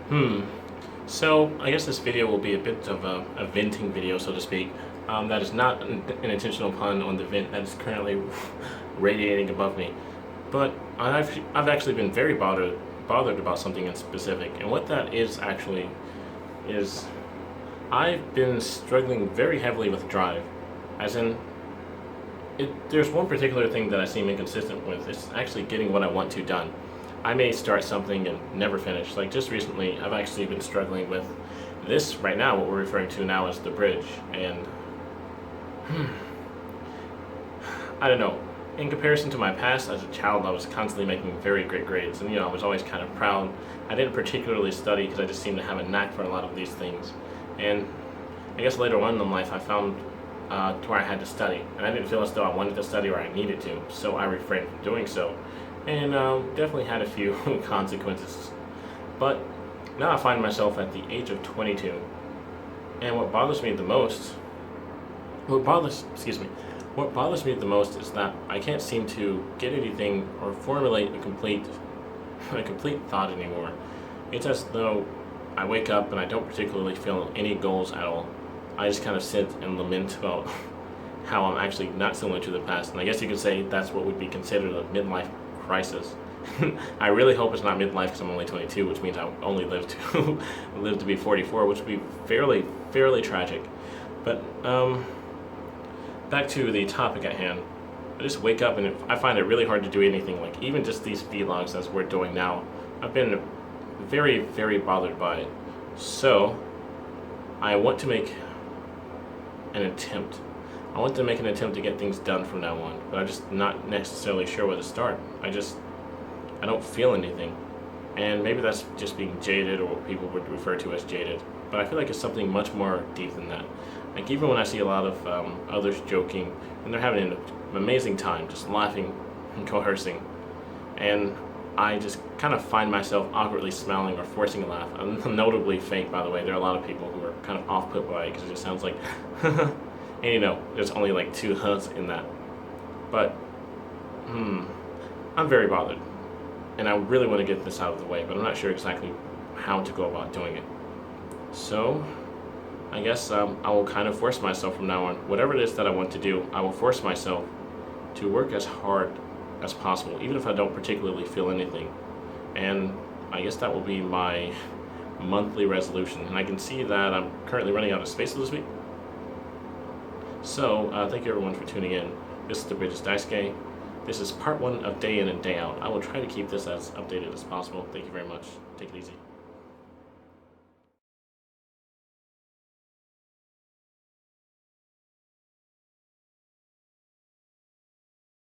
Hmm. So I guess this video will be a bit of a venting video, so to speak. That is not an intentional pun on the vent that is currently radiating above me. But I've actually been very bothered about something in specific, and what that is actually is I've been struggling very heavily with drive, as in there's one particular thing that I seem inconsistent with. It's actually getting what I want to done. I may start something and never finish. Like just recently, I've actually been struggling with this right now, what we're referring to now as the bridge. And I don't know. In comparison to my past as a child, I was constantly making very great grades. And, I was always kind of proud. I didn't particularly study because I just seemed to have a knack for a lot of these things. And I guess later on in life, I found to where I had to study. And I didn't feel as though I wanted to study or I needed to. So I refrained from doing so. And definitely had a few consequences. But now I find myself at the age of 22. And what bothers me the most is that I can't seem to get anything or formulate a complete thought anymore. It's as though I wake up and I don't particularly feel any goals at all. I just kind of sit and lament about how I'm actually not similar to the past. And I guess you could say that's what would be considered a midlife crisis. I really hope it's not midlife because I'm only 22, which means I only live to live to be 44, which would be fairly tragic. But back to the topic at hand. I just wake up and I find it really hard to do anything. Like even just these vlogs as we're doing now, I've been very bothered by it. So I want to make an attempt. I want to make an attempt to get things done from now on, but I'm just not necessarily sure where to start. I don't feel anything. And maybe that's just being jaded, or what people would refer to as jaded. But I feel like it's something much more deep than that. Like even when I see a lot of others joking, and they're having an amazing time, just laughing and coercing, and I just kind of find myself awkwardly smiling or forcing a laugh. I'm notably fake, by the way. There are a lot of people who are kind of off-put by it because it just sounds like, and there's only like two huhs in that. But, I'm very bothered. And I really want to get this out of the way, but I'm not sure exactly how to go about doing it. So, I guess I will kind of force myself from now on. Whatever it is that I want to do, I will force myself to work as hard as possible, even if I don't particularly feel anything. And I guess that will be my monthly resolution. And I can see that I'm currently running out of space this week. So, thank you everyone for tuning in. This is the Bridges Daisuke. This is part one of Day In and Day Out. I will try to keep this as updated as possible. Thank you very much. Take it easy.